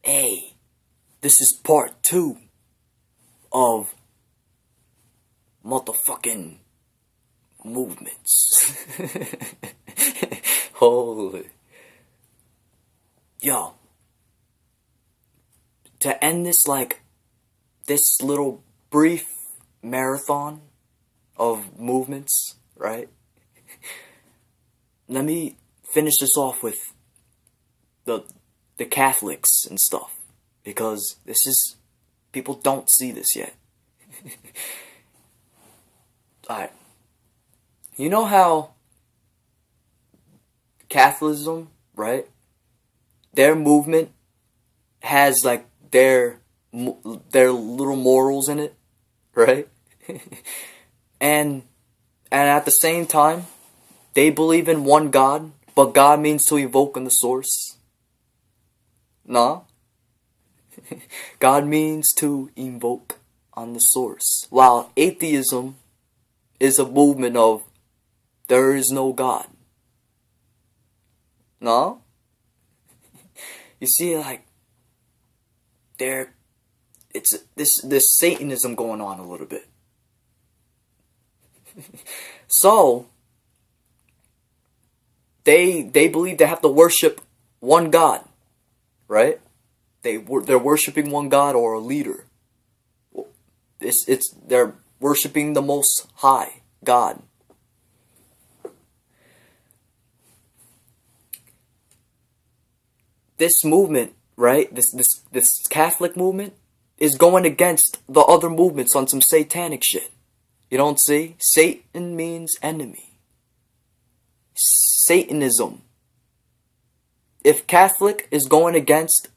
Hey, this is part 2 of motherfucking movements. Holy. Yo. To end this, this little brief marathon of movements, right? Let me finish this off with the Catholics and stuff, because people don't see this yet. Alright. You know how Catholicism, right? Their movement has their little morals in it, right? and at the same time, they believe in one God, but God means to evoke in the source. Nah. God means to invoke on the source. While atheism is a movement of there is no God. No? You see, it's this Satanism going on a little bit. So they believe they have to worship one God, right? They're worshiping one God or a leader. They're worshiping the Most High God. This movement, right? This Catholic movement is going against the other movements on some satanic shit. You don't see? Satan means enemy. Satanism. If Catholic is going against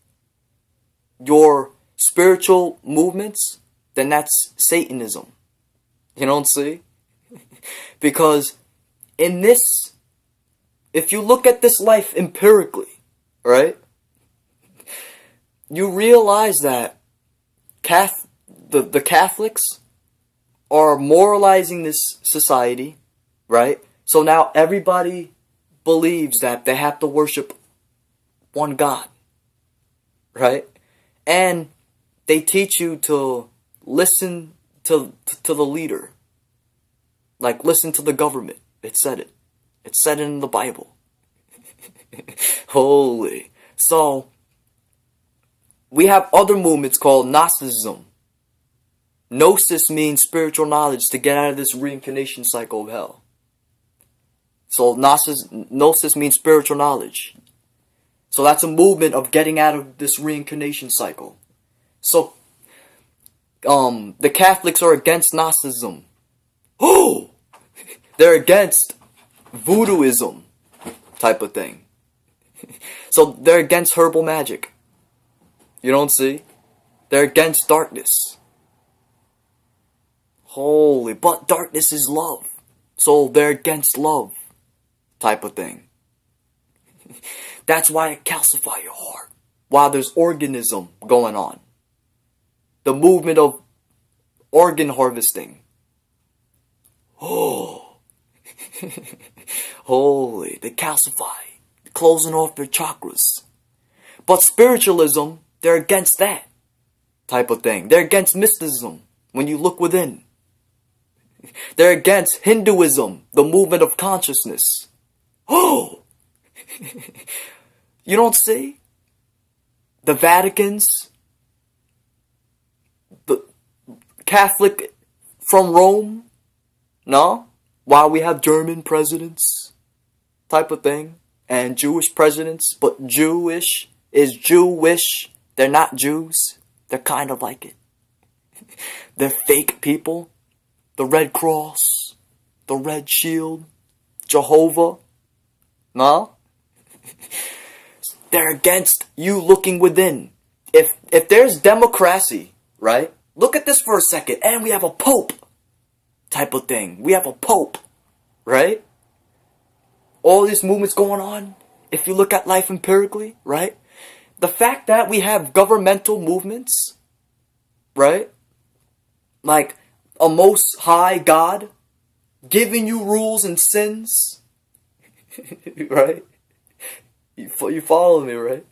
your spiritual movements, then that's Satanism. You don't see? Because in this, if you look at this life empirically, right? You realize that the Catholics are moralizing this society, right? So now everybody believes that they have to worship one God, right? And they teach you to listen to the leader. Listen to the government. It said it. It said it in the Bible. Holy. So, we have other movements called Gnosticism. Gnosis means spiritual knowledge to get out of this reincarnation cycle of hell. So, Gnosis means spiritual knowledge. So that's a movement of getting out of this reincarnation cycle. So, the Catholics are against Gnosticism. Oh! They're against voodooism type of thing. So they're against herbal magic. You don't see? They're against darkness. Holy, but darkness is love. So they're against love type of thing. That's why it calcify your heart. While there's organism going on. The movement of organ harvesting. Oh. Holy. They calcify. Closing off their chakras. But spiritualism, they're against that type of thing. They're against mysticism when you look within. They're against Hinduism, the movement of consciousness. Oh. You don't see? The Vatican's, the Catholic from Rome, no? While we have German presidents, type of thing, and Jewish presidents, but Jewish is Jewish. They're not Jews. They're kind of like it. They're fake people. The Red Cross, the Red Shield, Jehovah, no? They're against you looking within. If there's democracy, right? Look at this for a second. And we have a pope type of thing. We have a pope, right? All these movements going on. If you look at life empirically, right? The fact that we have governmental movements, right? Like a most high God giving you rules and sins, right? You follow me, right?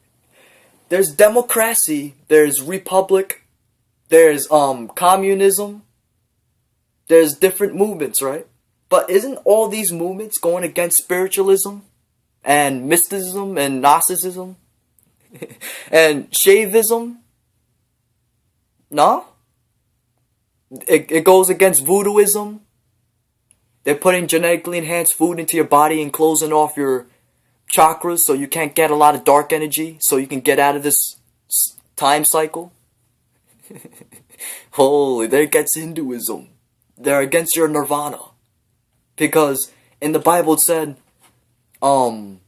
there's democracy, there's republic, there's communism, there's different movements, right? But isn't all these movements going against spiritualism and mysticism and Gnosticism and Shaivism? No? It goes against voodooism. They're putting genetically enhanced food into your body and closing off your chakras so you can't get a lot of dark energy, so you can get out of this time cycle. Holy, they're against Hinduism. They're against your nirvana. Because in the Bible it said, then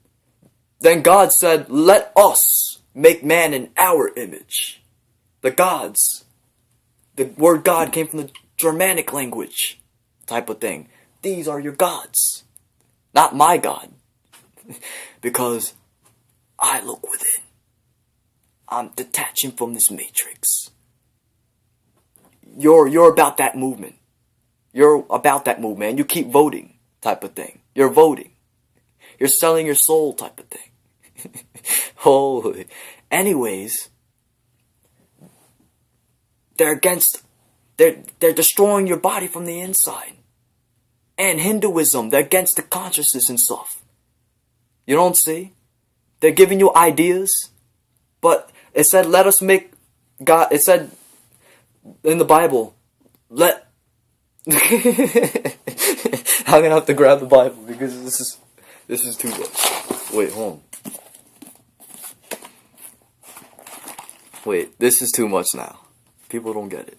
God said, let us make man in our image. The gods. The word God came from the Germanic language type of thing. These are your gods. Not my God. Because I look within. I'm detaching from this matrix. You're about that movement. You're about that movement. And you keep voting type of thing. You're voting. You're selling your soul type of thing. Holy. Anyways, they're destroying your body from the inside. And Hinduism, they're against the consciousness and stuff. You don't see? They're giving you ideas. But it said, let us make God, it said in the Bible, I'm gonna have to grab the Bible because this is too much. Wait, hold on. Wait, this is too much now. People don't get it.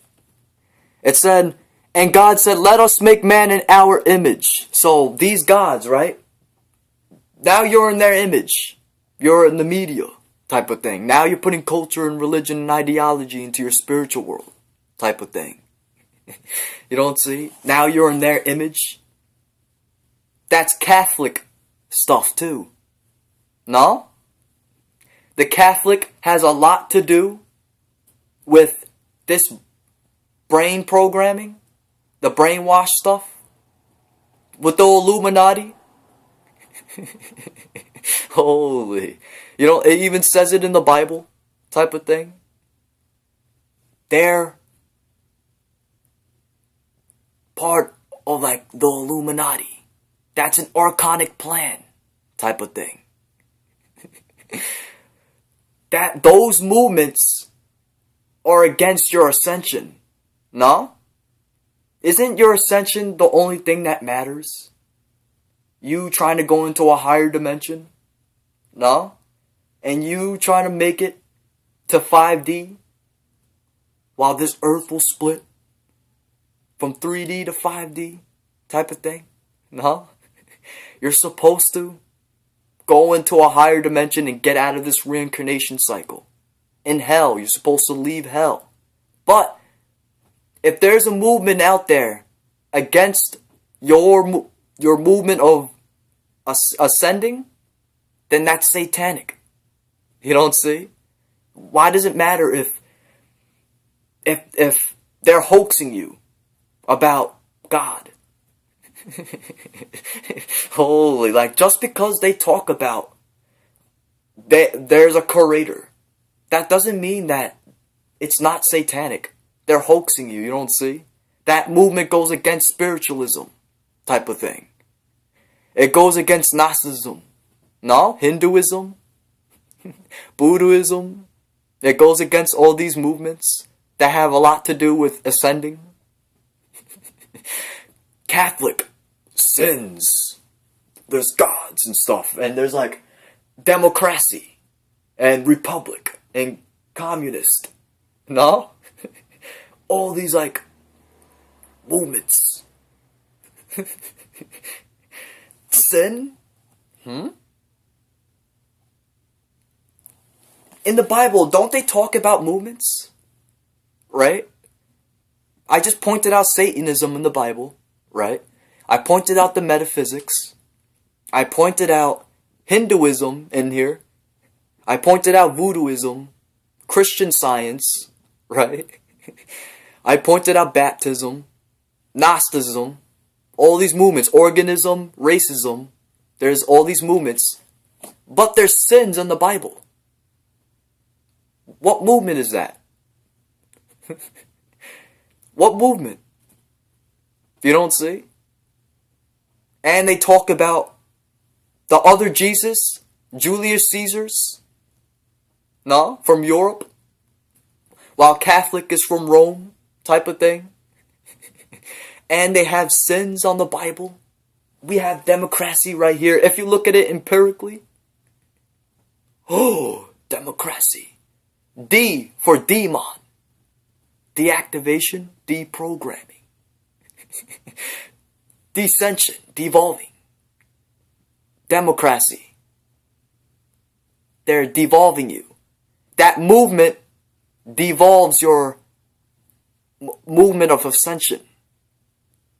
It said, and God said, let us make man in our image. So these gods, right? Now you're in their image. You're in the media type of thing. Now you're putting culture and religion and ideology into your spiritual world type of thing. You don't see? Now you're in their image. That's Catholic stuff too. No? The Catholic has a lot to do with this brain programming, the brainwash stuff, with the Illuminati. Holy. You know, it even says it in the Bible type of thing. They're part of like the Illuminati. That's an archonic plan type of thing. That those movements are against your ascension. No? Isn't your ascension the only thing that matters? You trying to go into a higher dimension? No? And you trying to make it to 5D while this earth will split from 3D to 5D type of thing? No? You're supposed to go into a higher dimension and get out of this reincarnation cycle. In hell, you're supposed to leave hell. But if there's a movement out there against your movement of ascending, then that's satanic. You don't see? Why does it matter if they're hoaxing you about God? Holy, like just because they talk about there's a creator, that doesn't mean that it's not satanic. They're hoaxing you, you don't see? That movement goes against spiritualism type of thing. It goes against Gnosticism. No? Hinduism? Buddhism? It goes against all these movements that have a lot to do with ascending. Catholic sins. There's gods and stuff. And there's like democracy and republic and communist. No? All these like movements. Sin? In the Bible, don't they talk about movements? Right? I just pointed out Satanism in the Bible, right? I pointed out the metaphysics. I pointed out Hinduism in here. I pointed out voodooism, Christian Science, right? I pointed out baptism, Gnosticism, all these movements, organism, racism. There's all these movements, but there's sins in the Bible. What movement is that? What movement? You don't see? And they talk about the other Jesus, Julius Caesar's, no, from Europe, while Catholic is from Rome, type of thing. And they have sins on the Bible. We have democracy right here. If you look at it empirically, oh, democracy. D for demon. Deactivation, deprogramming. Descension, devolving. Democracy. They're devolving you. That movement devolves your movement of ascension.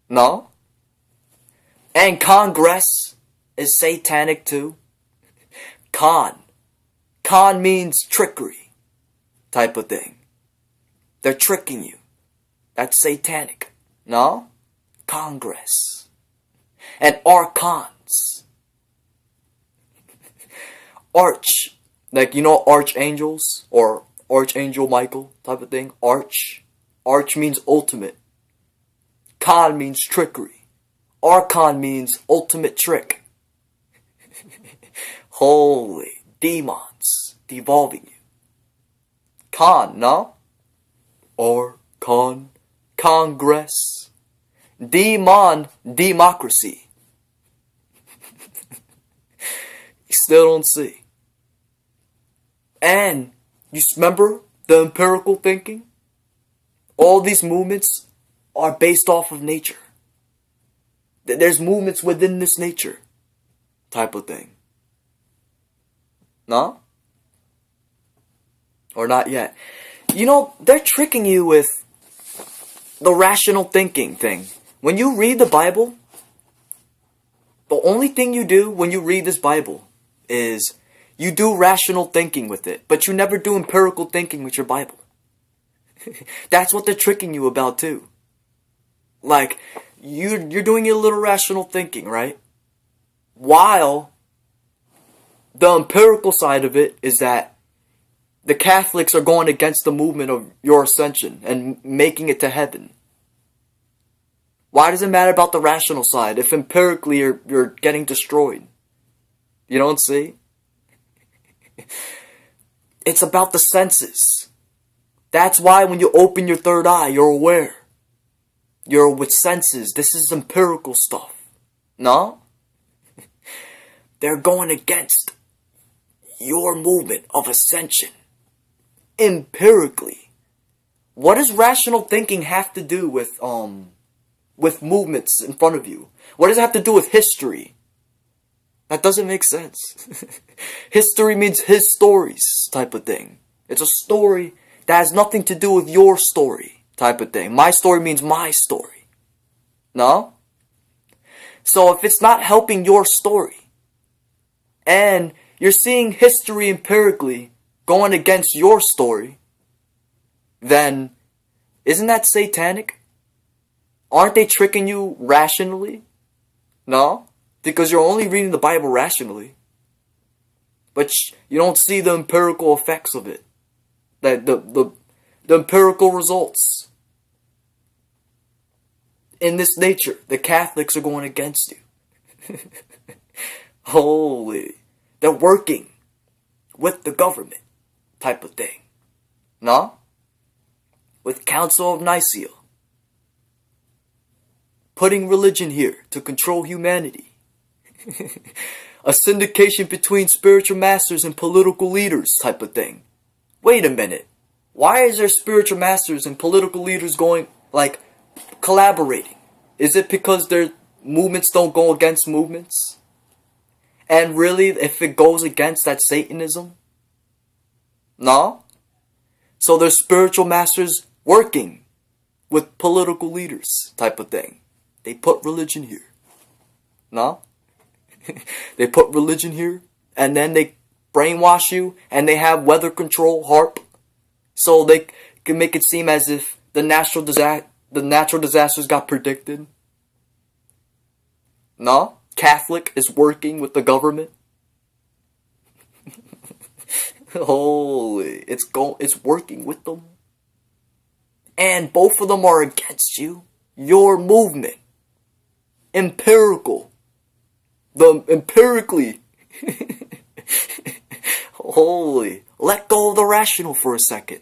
No? And Congress is satanic too. Con means trickery type of thing. They're tricking you. That's satanic. No? Congress. And archons. Arch. Like, you know, archangels or Archangel Michael type of thing. Arch. Arch means ultimate. Con means trickery. Archon means ultimate trick. Holy demons devolving you. Con, no? Archon, Congress. Demon, democracy. You still don't see. And you remember the empirical thinking? All these movements are based off of nature. There's movements within this nature type of thing. No? Or not yet. You know, they're tricking you with the rational thinking thing. When you read the Bible, the only thing you do when you read this Bible is you do rational thinking with it, but you never do empirical thinking with your Bible. That's what they're tricking you about too. Like, you're doing a little rational thinking, right? While the empirical side of it is that the Catholics are going against the movement of your ascension and making it to heaven. Why does it matter about the rational side if empirically you're getting destroyed? You don't see? It's about the senses. That's why when you open your third eye, you're aware. You're with senses. This is empirical stuff. No? They're going against your movement of ascension. Empirically. What does rational thinking have to do with movements in front of you? What does it have to do with history? That doesn't make sense. History means his stories type of thing. It's a story that has nothing to do with your story type of thing. My story means my story. No? So if it's not helping your story, and you're seeing history empirically going against your story, then isn't that satanic? Aren't they tricking you rationally? No? Because you're only reading the Bible rationally. But you don't see the empirical effects of it. The empirical results. In this nature, the Catholics are going against you. Holy. They're working with the government type of thing. No? With Council of Nicaea. Putting religion here to control humanity. A syndication between spiritual masters and political leaders type of thing. Wait a minute. Why is there spiritual masters and political leaders going, like, collaborating? Is it because their movements don't go against movements? And really, if it goes against, that's Satanism? No? So there's spiritual masters working with political leaders type of thing. They put religion here. No? They put religion here, and then they brainwash you, and they have weather control, HARP, so they can make it seem as if the natural disasters got predicted. No? Catholic is working with the government. Holy, it's working with them. And both of them are against you. Your movement. Empirical. The empirically. Holy. Let go of the rational for a second.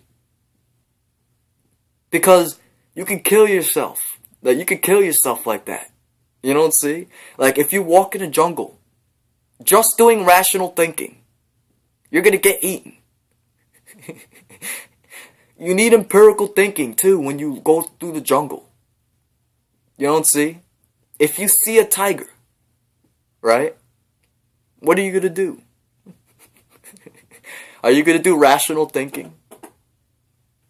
Because you can kill yourself. Like, you can kill yourself like that. You don't see? Like, if you walk in a jungle, just doing rational thinking, you're gonna get eaten. You need empirical thinking, too, when you go through the jungle. You don't see? If you see a tiger, right? What are you gonna do? Are you gonna do rational thinking?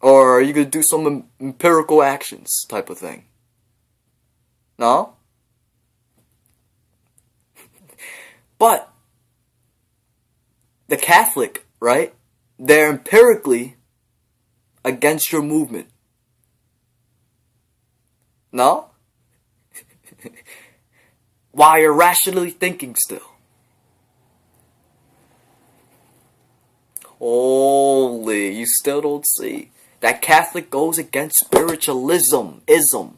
Or are you gonna do some empirical actions type of thing? No? But the Catholic, right? They're empirically against your movement. No? While you're rationally thinking still. Holy, you still don't see. That Catholic goes against spiritualism. Ism.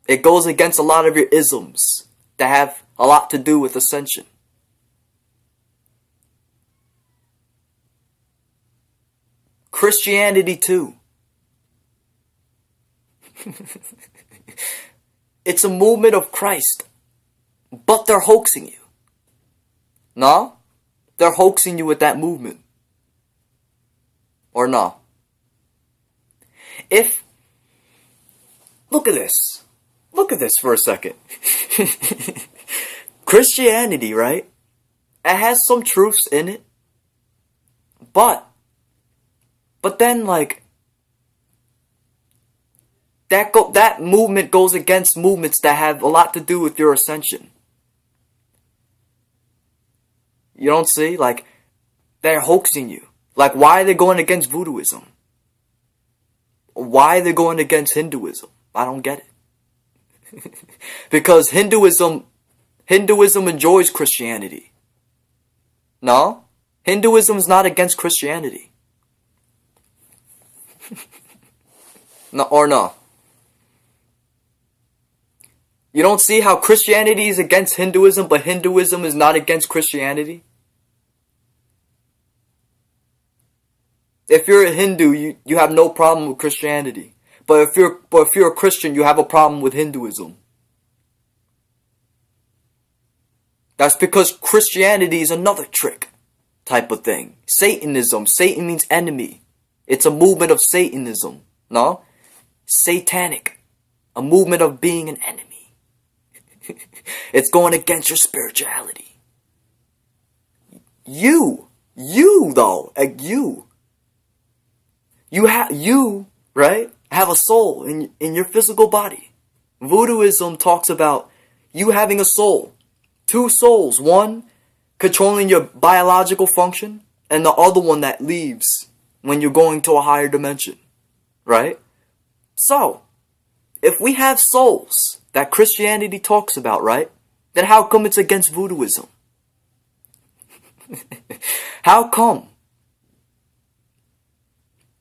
It goes against a lot of your isms that have a lot to do with ascension. Christianity too. It's a movement of Christ, but they're hoaxing you. No? They're hoaxing you with that movement. Or no? Look at this. Look at this for a second. Christianity, right? It has some truths in it. But then, like, that movement goes against movements that have a lot to do with your ascension. You don't see? Like, they're hoaxing you. Like, why are they going against voodooism? Why are they going against Hinduism? I don't get it. Because Hinduism enjoys Christianity. No? Hinduism is not against Christianity. No, or no? You don't see how Christianity is against Hinduism, but Hinduism is not against Christianity? If you're a Hindu, you have no problem with Christianity. But if you're a Christian, you have a problem with Hinduism. That's because Christianity is another trick type of thing. Satanism. Satan means enemy. It's a movement of Satanism. No? Satanic. A movement of being an enemy. It's going against your spirituality. You though, like you right, have a soul in your physical body. Voodooism talks about you having a soul. Two souls. One controlling your biological function, and the other one that leaves when you're going to a higher dimension. Right? So, if we have souls that Christianity talks about, right? Then how come it's against voodooism? How come?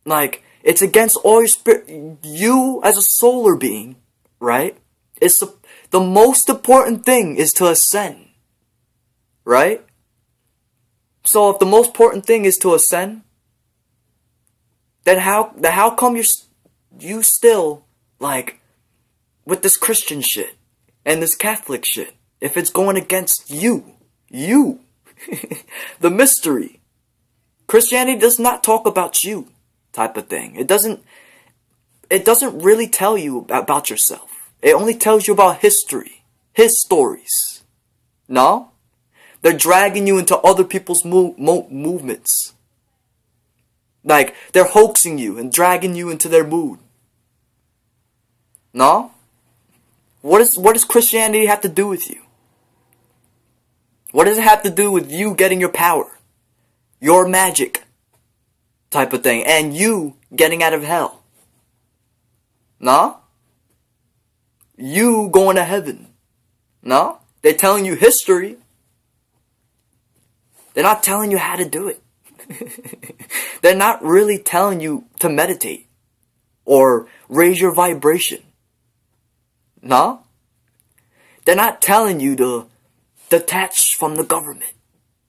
Like, it's against all your spirit. You as a solar being, right? It's the most important thing is to ascend. Right? So if the most important thing is to ascend, then how come you still, like, with this Christian shit and this Catholic shit, if it's going against you, the mystery. Christianity does not talk about you type of thing. It doesn't really tell you about yourself. It only tells you about history, his stories. No? They're dragging you into other people's movements. Like, they're hoaxing you and dragging you into their mood. No? What does Christianity have to do with you? What does it have to do with you getting your power? Your magic type of thing. And you getting out of hell? No? You going to heaven? No? They're telling you history. They're not telling you how to do it. They're not really telling you to meditate or raise your vibration. No? They're not telling you to detach from the government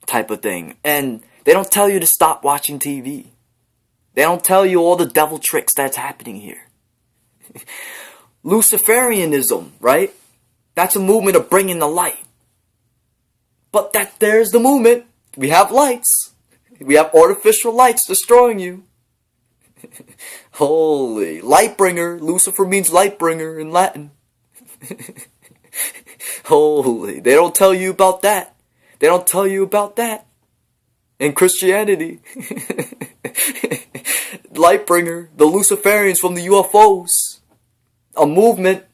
type of thing. And they don't tell you to stop watching TV. They don't tell you all the devil tricks that's happening here. Luciferianism, right? That's a movement of bringing the light. But there's the movement. We have lights. We have artificial lights destroying you. Holy. Lightbringer. Lucifer means lightbringer in Latin. Holy. They don't tell you about that. They don't tell you about that in Christianity. Lightbringer. The Luciferians from the UFOs. A movement.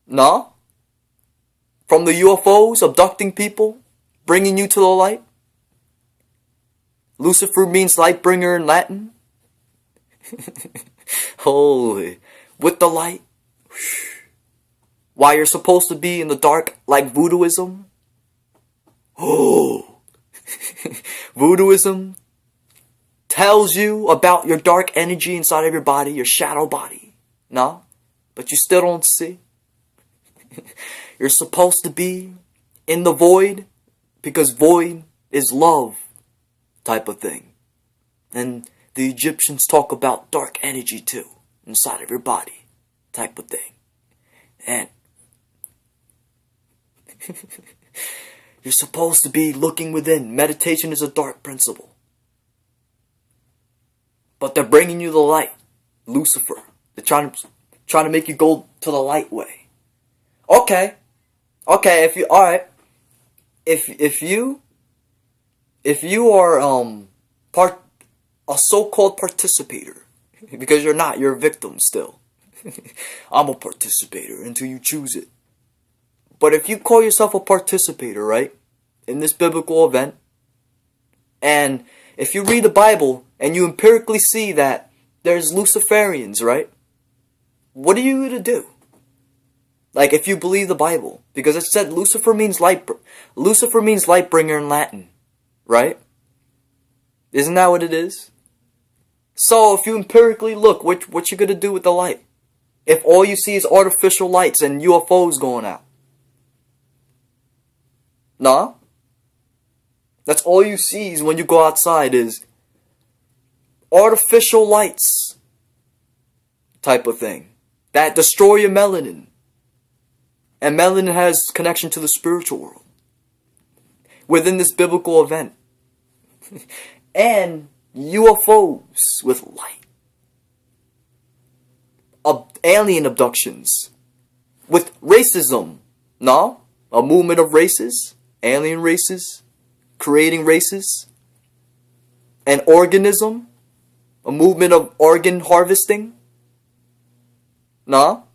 No? From the UFOs abducting people. Bringing you to the light. Lucifer means lightbringer in Latin. Holy. With the light. Why you're supposed to be in the dark like voodooism. Oh. Voodooism tells you about your dark energy inside of your body, your shadow body. No? But you still don't see. You're supposed to be in the void because void is love type of thing. And the Egyptians talk about dark energy too, inside of your body type of thing. And you're supposed to be looking within. Meditation is a dark principle. But they're bringing you the light. Lucifer. They're trying to make you go to the light way. Okay, if you, alright. If you are, a so-called participator, because you're not, you're a victim still. I'm a participator until you choose it. But if you call yourself a participator, right, in this biblical event, and if you read the Bible and you empirically see that there's Luciferians, right, what are you going to do? Like, if you believe the Bible, because it said Lucifer means lightbringer in Latin, right? Isn't that what it is? So, if you empirically look, what you gonna do with the light? If all you see is artificial lights and UFOs going out. Nah? That's all you see is when you go outside is artificial lights type of thing that destroy your melanin. And melanin has connection to the spiritual world within this biblical event. And UFOs with light. Alien abductions. With racism. No? A movement of races. Alien races. Creating races. And organism. A movement of organ harvesting. No?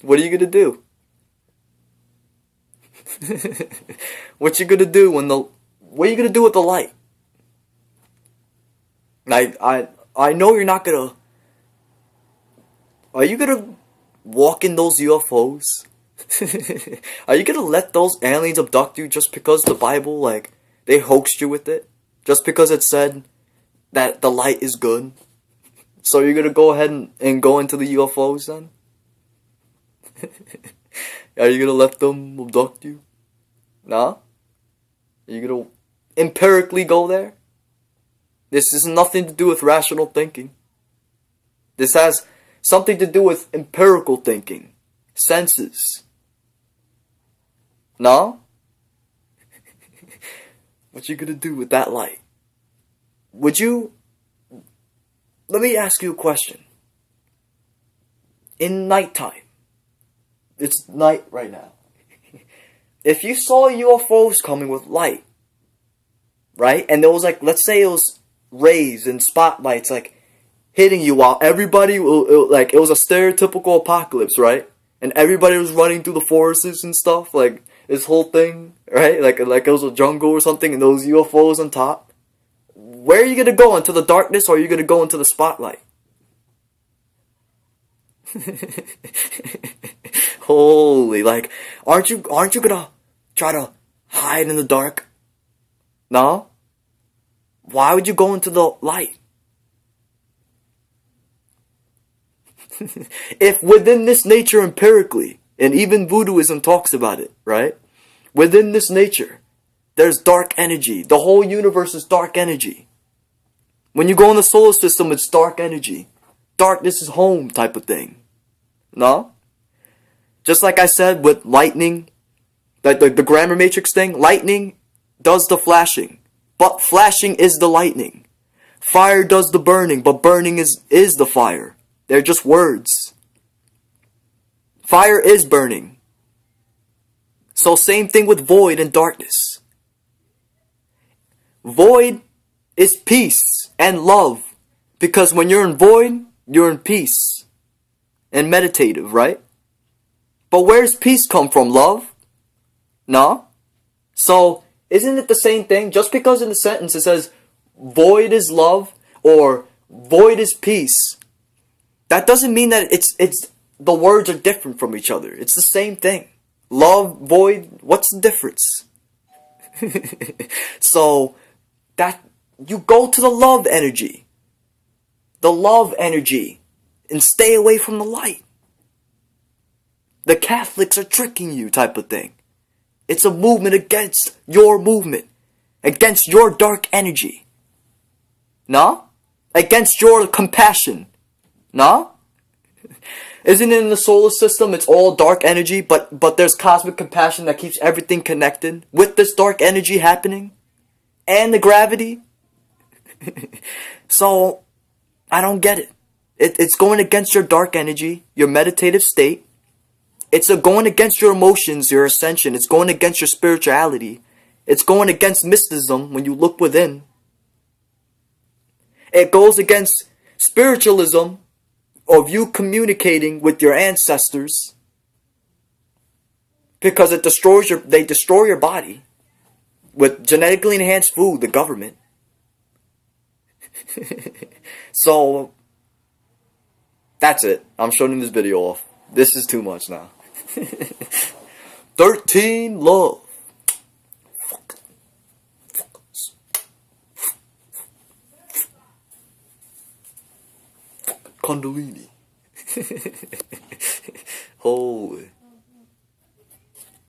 What are you gonna do? What you gonna do what are you gonna do with the light? I know you're not gonna. Are you gonna walk in those UFOs? Are you gonna let those aliens abduct you just because the Bible, like, they hoaxed you with it? Just because it said that the light is good? So you're gonna go ahead and go into the UFOs then? Are you gonna let them abduct you? Nah? Are you gonna empirically go there? This has nothing to do with rational thinking. This has something to do with empirical thinking. Senses. Nah? What you gonna do with that light? Would you... Let me ask you a question. In nighttime, it's night right now. If you saw UFOs coming with light, right? And there was, like, let's say it was rays and spotlights, like, hitting you while everybody, it was a stereotypical apocalypse, right? And everybody was running through the forests and stuff, like, this whole thing, right? Like it was a jungle or something, and those UFOs on top. Where are you gonna go? Into the darkness, or are you gonna go into the spotlight? Holy, like, aren't you gonna try to hide in the dark? No? Why would you go into the light? If within this nature empirically, and even Voodooism talks about it, right? Within this nature, there's dark energy. The whole universe is dark energy. When you go in the solar system, it's dark energy. Darkness is home type of thing. No? Just like I said with lightning, the grammar matrix thing, lightning does the flashing, but flashing is the lightning. Fire does the burning, but burning is the fire. They're just words. Fire is burning. So same thing with void and darkness. Void is peace and love. Because when you're in void, you're in peace. And meditative, right? But where's peace come from? Love? No? So, isn't it the same thing? Just because in the sentence it says, void is love, or void is peace, that doesn't mean that it's the words are different from each other. It's the same thing. Love, void, what's the difference? So, that you go to the love energy. The love energy. And stay away from the light. The Catholics are tricking you type of thing. It's a movement against your movement. Against your dark energy. No? Against your compassion. No? Isn't it in the solar system, it's all dark energy, but there's cosmic compassion that keeps everything connected with this dark energy happening? And the gravity? So, I don't get it. It's going against your dark energy, your meditative state. It's going against your emotions, your ascension. It's going against your spirituality. It's going against mysticism when you look within. It goes against spiritualism of you communicating with your ancestors. Because it they destroy your body with genetically enhanced food, the government. So, that's it. I'm shutting this video off. This is too much now. 13 love. Kundalini. Holy.